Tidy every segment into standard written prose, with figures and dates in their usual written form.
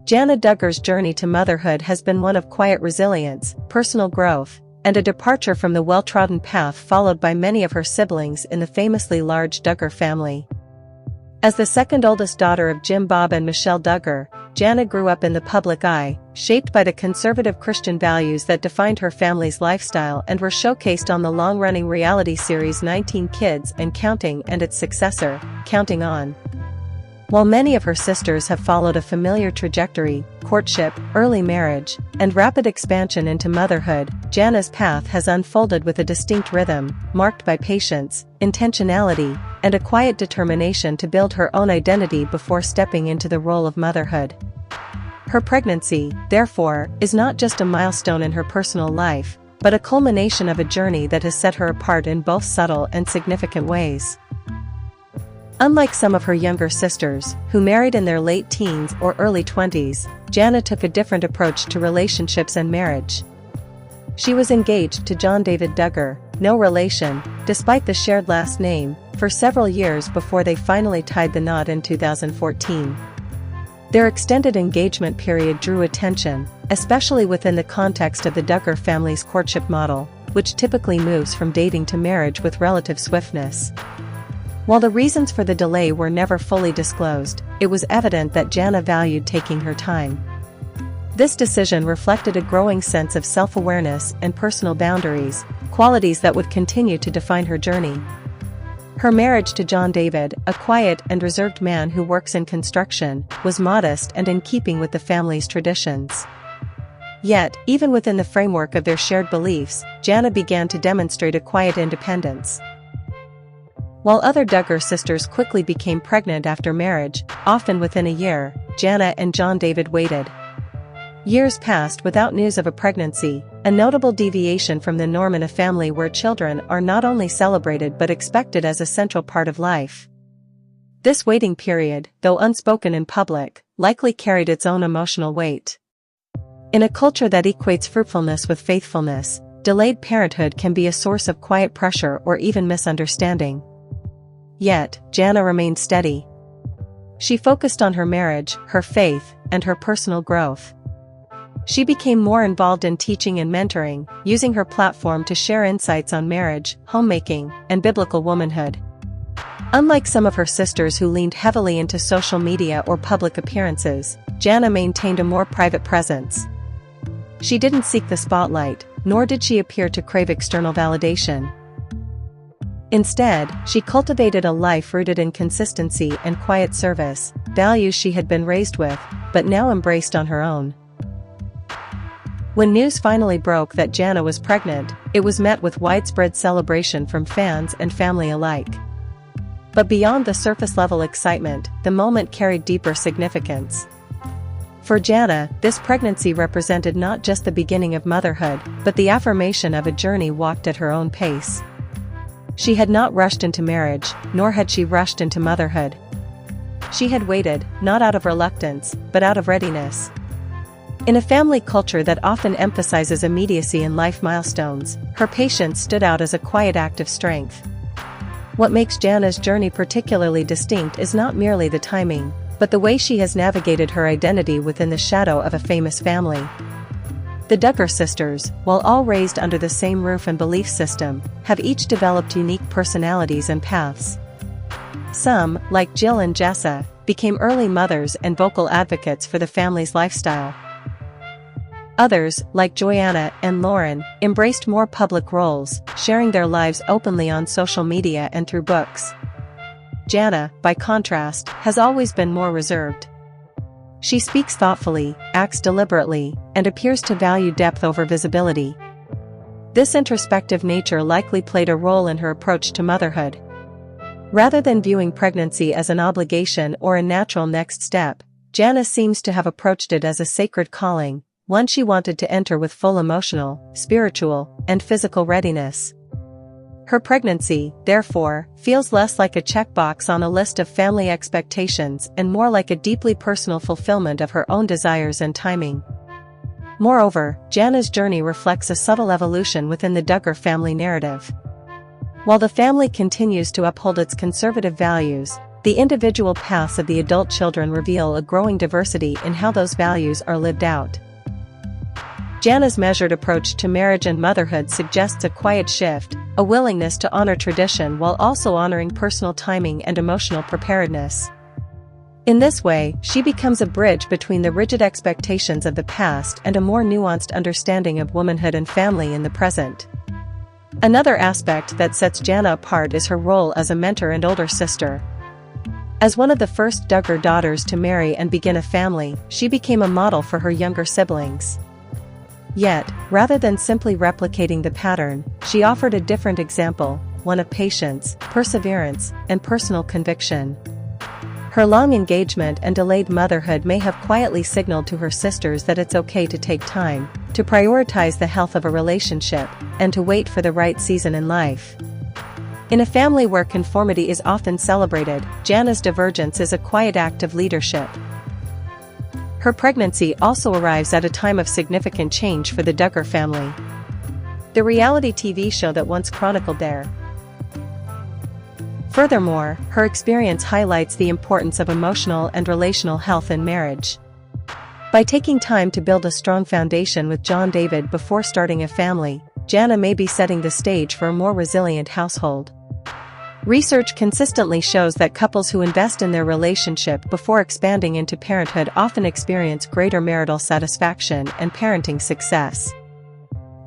Jana Duggar's journey to motherhood has been one of quiet resilience, personal growth, and a departure from the well-trodden path followed by many of her siblings in the famously large Duggar family. As the second oldest daughter of Jim Bob and Michelle Duggar, Jana grew up in the public eye, shaped by the conservative Christian values that defined her family's lifestyle and were showcased on the long-running reality series 19 Kids and Counting and its successor, Counting On. While many of her sisters have followed a familiar trajectory, courtship, early marriage, and rapid expansion into motherhood, Jana's path has unfolded with a distinct rhythm, marked by patience, intentionality, and a quiet determination to build her own identity before stepping into the role of motherhood. Her pregnancy, therefore, is not just a milestone in her personal life, but a culmination of a journey that has set her apart in both subtle and significant ways. Unlike some of her younger sisters, who married in their late teens or early 20s, Jana took a different approach to relationships and marriage. She was engaged to John David Duggar, no relation, despite the shared last name, for several years before they finally tied the knot in 2014. Their extended engagement period drew attention, especially within the context of the Duggar family's courtship model, which typically moves from dating to marriage with relative swiftness. While the reasons for the delay were never fully disclosed, it was evident that Jana valued taking her time. This decision reflected a growing sense of self-awareness and personal boundaries, qualities that would continue to define her journey. Her marriage to John David, a quiet and reserved man who works in construction, was modest and in keeping with the family's traditions. Yet, even within the framework of their shared beliefs, Jana began to demonstrate a quiet independence. While other Duggar sisters quickly became pregnant after marriage, often within a year, Jana and John David waited. Years passed without news of a pregnancy, a notable deviation from the norm in a family where children are not only celebrated but expected as a central part of life. This waiting period, though unspoken in public, likely carried its own emotional weight. In a culture that equates fruitfulness with faithfulness, delayed parenthood can be a source of quiet pressure or even misunderstanding. Yet, Jana remained steady. She focused on her marriage, her faith, and her personal growth. She became more involved in teaching and mentoring, using her platform to share insights on marriage, homemaking, and biblical womanhood. Unlike some of her sisters who leaned heavily into social media or public appearances, Jana maintained a more private presence. She didn't seek the spotlight, nor did she appear to crave external validation. Instead, she cultivated a life rooted in consistency and quiet service, values she had been raised with, but now embraced on her own. When news finally broke that Jana was pregnant, it was met with widespread celebration from fans and family alike. But beyond the surface-level excitement, the moment carried deeper significance. For Jana, this pregnancy represented not just the beginning of motherhood, but the affirmation of a journey walked at her own pace. She had not rushed into marriage, nor had she rushed into motherhood. She had waited, not out of reluctance, but out of readiness. In a family culture that often emphasizes immediacy in life milestones, her patience stood out as a quiet act of strength. What makes Jana's journey particularly distinct is not merely the timing, but the way she has navigated her identity within the shadow of a famous family. The Duggar sisters, while all raised under the same roof and belief system, have each developed unique personalities and paths. Some, like Jill and Jessa, became early mothers and vocal advocates for the family's lifestyle. Others, like Joanna and Lauren, embraced more public roles, sharing their lives openly on social media and through books. Jana, by contrast, has always been more reserved. She speaks thoughtfully, acts deliberately, and appears to value depth over visibility. This introspective nature likely played a role in her approach to motherhood. Rather than viewing pregnancy as an obligation or a natural next step, Jana seems to have approached it as a sacred calling, one she wanted to enter with full emotional, spiritual, and physical readiness. Her pregnancy, therefore, feels less like a checkbox on a list of family expectations and more like a deeply personal fulfillment of her own desires and timing. Moreover, Jana's journey reflects a subtle evolution within the Duggar family narrative. While the family continues to uphold its conservative values, The individual paths of the adult children reveal a growing diversity in how those values are lived out. Jana's measured approach to marriage and motherhood suggests a quiet shift, a willingness to honor tradition while also honoring personal timing and emotional preparedness. In this way, she becomes a bridge between the rigid expectations of the past and a more nuanced understanding of womanhood and family in the present. Another aspect that sets Jana apart is her role as a mentor and older sister. As one of the first Duggar daughters to marry and begin a family, she became a model for her younger siblings. Yet, rather than simply replicating the pattern, she offered a different example, one of patience, perseverance, and personal conviction. Her long engagement and delayed motherhood may have quietly signaled to her sisters that it's okay to take time, to prioritize the health of a relationship, and to wait for the right season in life. In a family where conformity is often celebrated, Jana's divergence is a quiet act of leadership. Her pregnancy also arrives at a time of significant change for the Duggar family. The reality TV show that once chronicled their. Furthermore, her experience highlights the importance of emotional and relational health in marriage. By taking time to build a strong foundation with John David before starting a family, Jana may be setting the stage for a more resilient household. Research consistently shows that couples who invest in their relationship before expanding into parenthood often experience greater marital satisfaction and parenting success.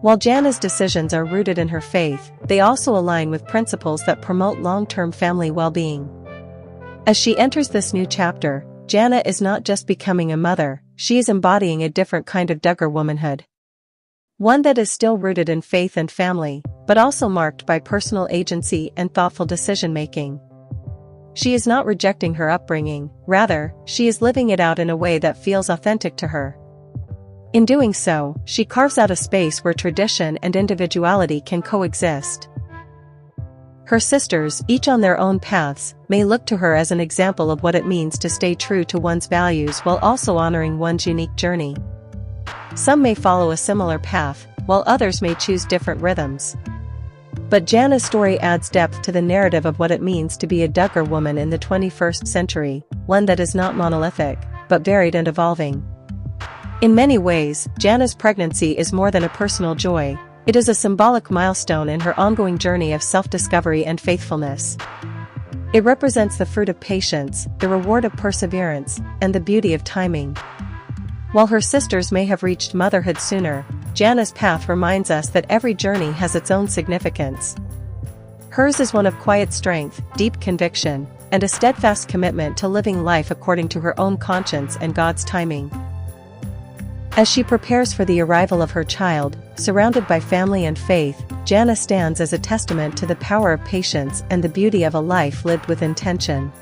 While Jana's decisions are rooted in her faith, they also align with principles that promote long-term family well-being. As she enters this new chapter, Jana is not just becoming a mother, she is embodying a different kind of Duggar womanhood. One that is still rooted in faith and family, but also marked by personal agency and thoughtful decision-making. She is not rejecting her upbringing, rather, she is living it out in a way that feels authentic to her. In doing so, she carves out a space where tradition and individuality can coexist. Her sisters, each on their own paths, may look to her as an example of what it means to stay true to one's values while also honoring one's unique journey. Some may follow a similar path, while others may choose different rhythms. But Jana's story adds depth to the narrative of what it means to be a Duggar woman in the 21st century, one that is not monolithic, but varied and evolving. In many ways, Jana's pregnancy is more than a personal joy, it is a symbolic milestone in her ongoing journey of self-discovery and faithfulness. It represents the fruit of patience, the reward of perseverance, and the beauty of timing. While her sisters may have reached motherhood sooner, Jana's path reminds us that every journey has its own significance. Hers is one of quiet strength, deep conviction, and a steadfast commitment to living life according to her own conscience and God's timing. As she prepares for the arrival of her child, surrounded by family and faith, Jana stands as a testament to the power of patience and the beauty of a life lived with intention.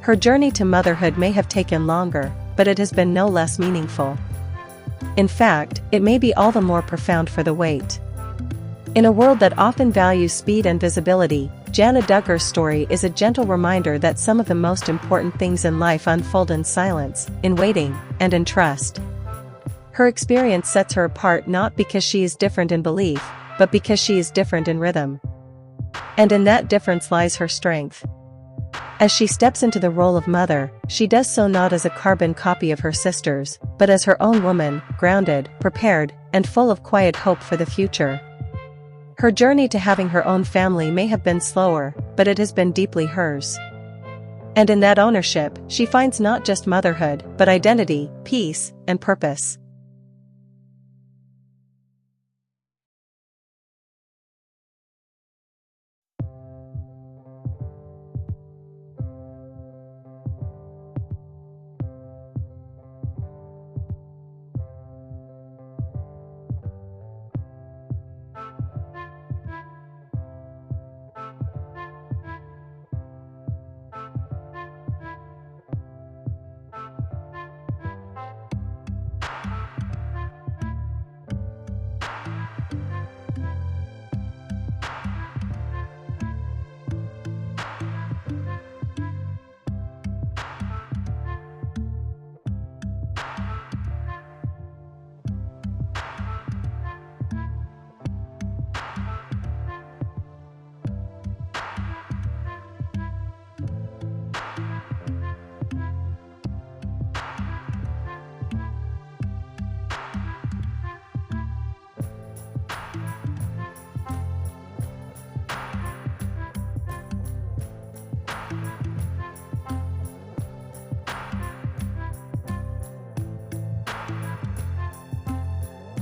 Her journey to motherhood may have taken longer, but it has been no less meaningful. In fact, it may be all the more profound for the wait. In a world that often values speed and visibility, Jana Duggar's story is a gentle reminder that some of the most important things in life unfold in silence, in waiting, and in trust. Her experience sets her apart not because she is different in belief, but because she is different in rhythm. And in that difference lies her strength. As she steps into the role of mother, she does so not as a carbon copy of her sisters, but as her own woman, grounded, prepared, and full of quiet hope for the future. Her journey to having her own family may have been slower, but it has been deeply hers. And in that ownership, she finds not just motherhood, but identity, peace, and purpose.